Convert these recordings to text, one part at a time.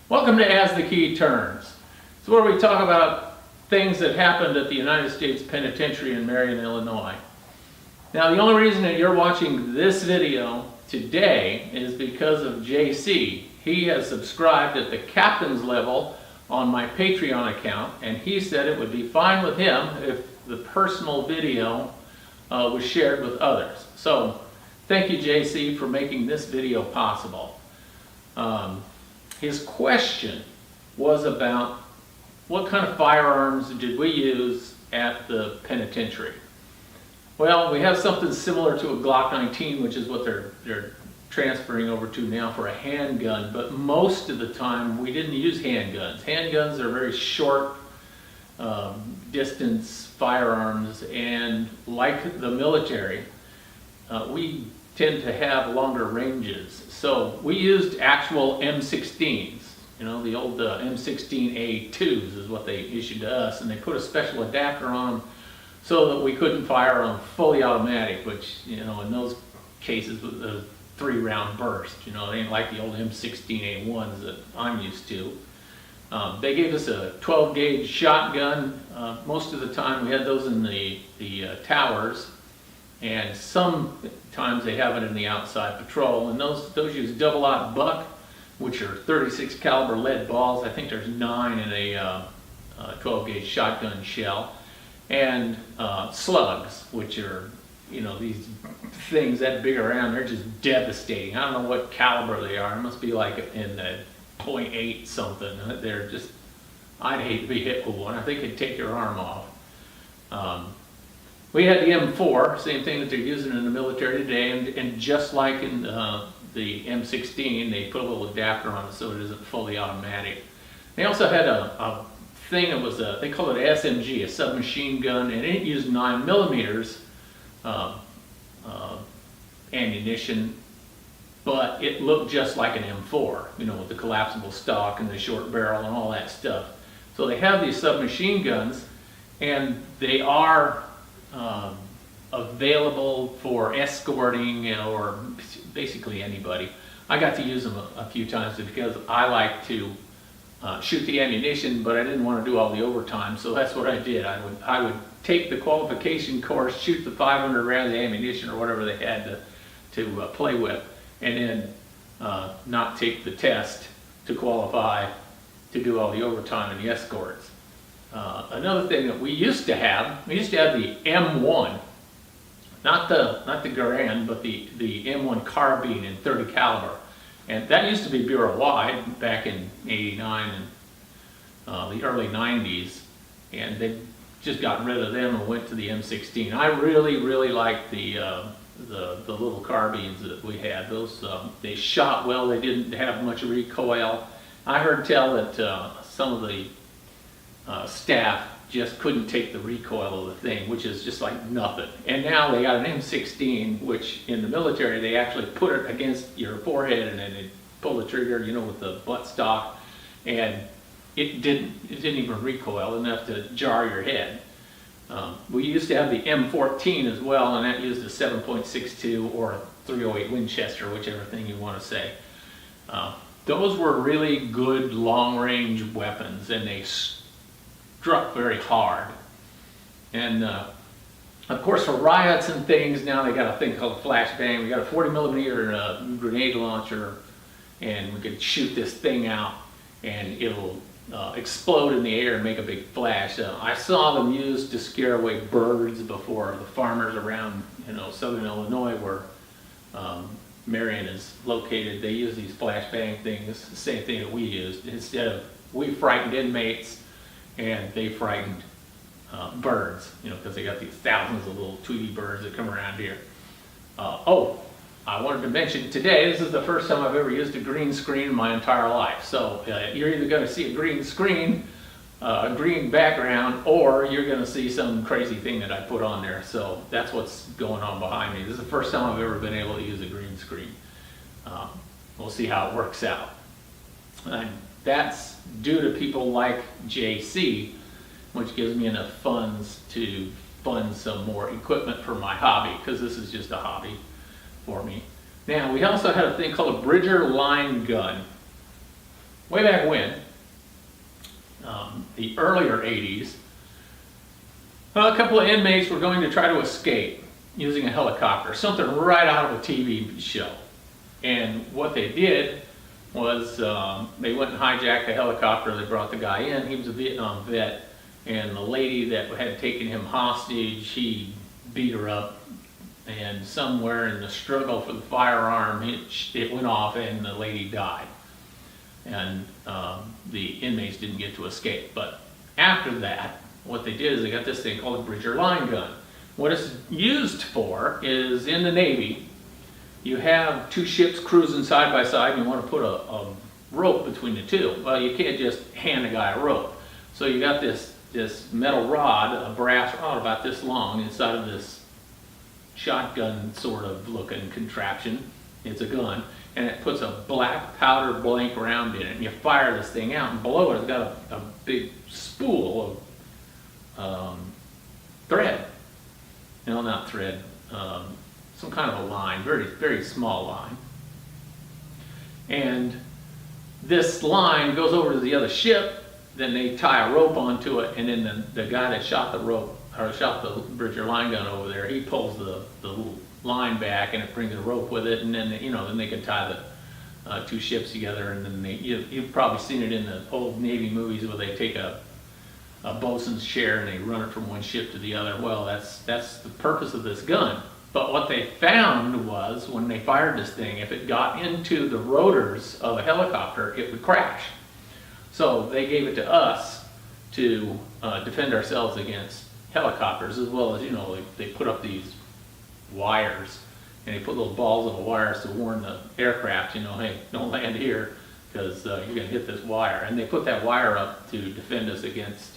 Welcome to As the Key Turns. It's where we talk about things that happened at the United States Penitentiary in Marion, Illinois. Now, the only reason that you're watching this video today is because of JC. He has subscribed at the captain's level on my Patreon account, and he said it would be fine with him if the personal video was shared with others. So, thank you, JC, for making this video possible. His question was about what kind of firearms did we use at the penitentiary. Well, we have something similar to a Glock 19, which is what they're transferring over to now for a handgun, but most of the time we didn't use handguns. Handguns are very short distance firearms, and like the military, we tend to have longer ranges. So we used actual M16s, you know, the old M16A2s is what they issued to us, and they put a special adapter on them so that we couldn't fire on fully automatic, which, you know, in those cases was a 3-round burst. You know, it ain't like the old M16A1s that I'm used to. They gave us a 12-gauge shotgun. Most of the time we had those in the towers, and sometimes they have it in the outside patrol, and those use double-aught buck, which are 36 caliber lead balls. I think there's 9 in a 12-gauge shotgun shell, and slugs, which are, you know, these things that big around. They're just devastating. I don't know what caliber they are. It must be like in the .8 something. They're just, I'd hate to be hit with one. I think it'd take your arm off. We had the M4, same thing that they're using in the military today, and just like in the M16, they put a little adapter on it so it isn't fully automatic. They also had a thing that was they called it SMG, a submachine gun, and it used 9mm ammunition, but it looked just like an M4, you know, with the collapsible stock and the short barrel and all that stuff. So they have these submachine guns, and they are available for escorting or basically anybody. I got to use them a few times because I like to shoot the ammunition, but I didn't want to do all the overtime, so that's what I did. I would take the qualification course, shoot the 500 rounds of ammunition or whatever they had to play with, and then not take the test to qualify to do all the overtime and the escorts. Another thing that we used to have the M1, not the Garand, but the M1 carbine in 30 caliber, and that used to be bureau wide back in '89 and the early '90s, and they just got rid of them and went to the M16. I really liked the little carbines that we had. Those they shot well. They didn't have much recoil. I heard tell that some of the staff just couldn't take the recoil of the thing, which is just like nothing. And now they got an M16, which in the military they actually put it against your forehead and then they pull the trigger, you know, with the butt stock, and it didn't even recoil enough to jar your head. We used to have the M14 as well, and that used a 7.62 or a 308 Winchester, whichever thing you want to say. Those were really good long-range weapons, and they struck very hard. And of course, for riots and things, now they got a thing called a flashbang. We got a 40mm grenade launcher, and we could shoot this thing out, and it'll explode in the air and make a big flash. I saw them used to scare away birds before. The farmers around, you know, southern Illinois, where Marion is located, they use these flashbang things, the same thing that we used. Instead of, we frightened inmates, and they frightened birds, you know, because they got these thousands of little Tweety birds that come around here. I wanted to mention today, this is the first time I've ever used a green screen in my entire life. So you're either going to see a green screen, a green background, or you're going to see some crazy thing that I put on there. So that's what's going on behind me. This is the first time I've ever been able to use a green screen. We'll see how it works out. And that's due to people like JC, which gives me enough funds to fund some more equipment for my hobby, because this is just a hobby for me. Now, we also had a thing called a Bridger line gun. way back when, the earlier 80s, a couple of inmates were going to try to escape using a helicopter, something right out of a TV show. And what they did was they went and hijacked a helicopter. They brought the guy in. He was a Vietnam vet, and the lady that had taken him hostage, he beat her up, and somewhere in the struggle for the firearm, it went off and the lady died. And the inmates didn't get to escape. But after that, what they did is they got this thing called a Bridger line gun. What it's used for is in the Navy, you have two ships cruising side by side and you want to put a rope between the two. Well, you can't just hand a guy a rope. So you got this metal rod, a brass rod about this long inside of this shotgun sort of looking contraption. It's a gun, and it puts a black powder blank round in it, and you fire this thing out, and below it it's got a big spool of thread. No, not thread, some kind of a line, very, very small line. And this line goes over to the other ship, then they tie a rope onto it, and then the guy that shot the rope, or shot the Bridger line gun over there, he pulls the little line back and it brings a rope with it, and then then they can tie the two ships together, and then you've probably seen it in the old Navy movies where they take a bosun's chair and they run it from one ship to the other. Well, that's the purpose of this gun. But what they found was when they fired this thing, if it got into the rotors of a helicopter, it would crash. So they gave it to us to defend ourselves against helicopters, as well as, they put up these wires, and they put little balls of wires to warn the aircraft, hey, don't land here because you're going to hit this wire. And they put that wire up to defend us against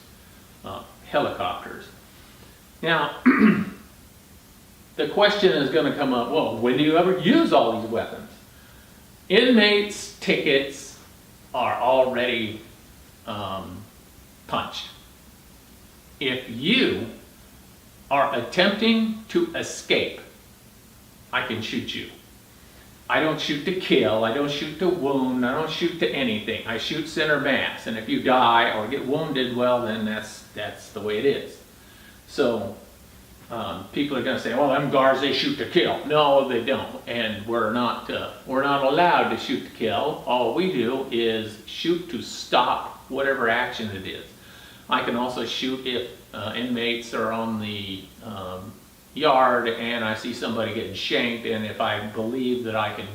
helicopters. Now, the question is going to come up, well, when do you ever use all these weapons? Inmates' tickets are already punched. If you are attempting to escape, I can shoot you. I don't shoot to kill, I don't shoot to wound, I don't shoot to anything. I shoot center mass, and if you die or get wounded, well, then that's the way it is. So people are going to say, "Oh, them guards, they shoot to kill." No, they don't, and we're not allowed to shoot to kill. All we do is shoot to stop whatever action it is. I can also shoot if inmates are on the yard and I see somebody getting shanked, and if I believe that I can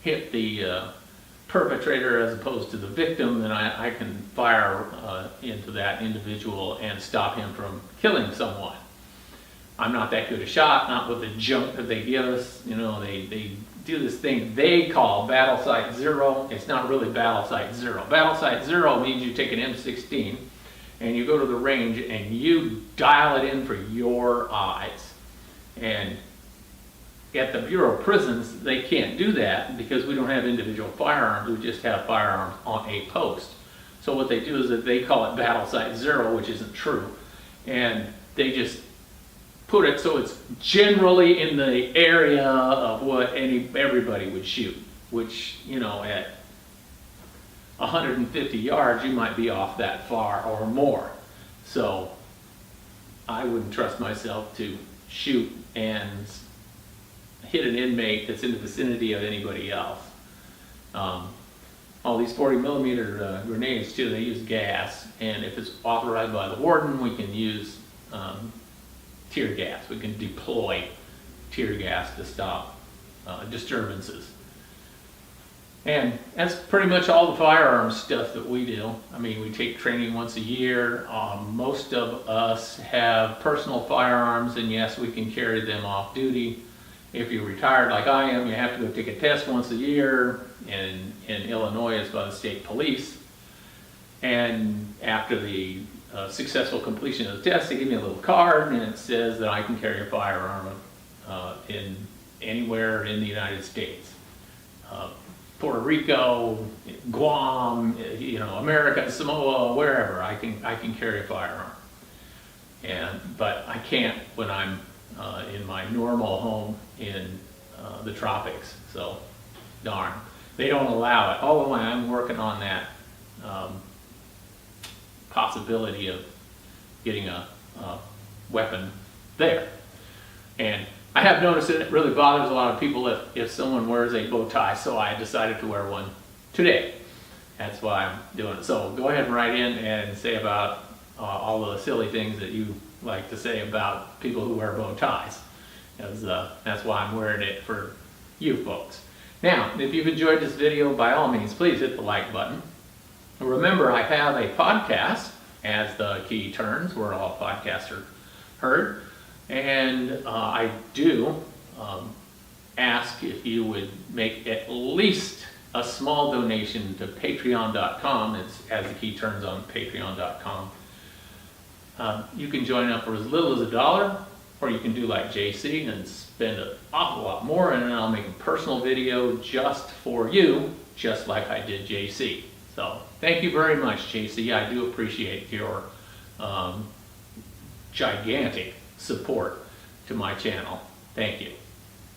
hit the perpetrator as opposed to the victim, then I can fire into that individual and stop him from killing someone. I'm not that good a shot, not with the junk that they give us. They do this thing they call battle site zero. It's not really battle site zero. Battle site zero means you take an M16 and you go to the range and you dial it in for your eyes. And at the Bureau of Prisons, they can't do that because we don't have individual firearms. We just have firearms on a post. So what they do is that they call it battle site zero, which isn't true. And they just put it so it's generally in the area of what everybody would shoot, which, at 150 yards, you might be off that far or more. So I wouldn't trust myself to shoot and hit an inmate that's in the vicinity of anybody else. All these 40 millimeter grenades too, they use gas, and if it's authorized by the warden, we can use tear gas. We can deploy tear gas to stop disturbances. And that's pretty much all the firearms stuff that we do. I mean, we take training once a year. Most of us have personal firearms, and yes, we can carry them off duty. If you're retired like I am, you have to go take a test once a year. In Illinois, it's by the state police. And after the successful completion of the test, they give me a little card, and it says that I can carry a firearm in anywhere in the United States. Puerto Rico, Guam, America, Samoa, wherever, I can carry a firearm. But I can't when I'm in my normal home in the tropics. So, darn, they don't allow it. Although I'm working on that possibility of getting a weapon there. And I have noticed that it really bothers a lot of people if someone wears a bow tie, so I decided to wear one today. That's why I'm doing it. So go ahead and write in and say about all the silly things that you like to say about people who wear bow ties. Because that's why I'm wearing it for you folks. Now, if you've enjoyed this video, by all means, please hit the like button. Remember, I have a podcast, As the Key Turns, where all podcasts are heard. And I do ask if you would make at least a small donation to patreon.com. It's As the Key Turns on patreon.com. You can join up for as little as $1, or you can do like JC and spend an awful lot more, and then I'll make a personal video just for you, just like I did JC. So thank you very much, JC. I do appreciate your gigantic support to my channel. Thank you.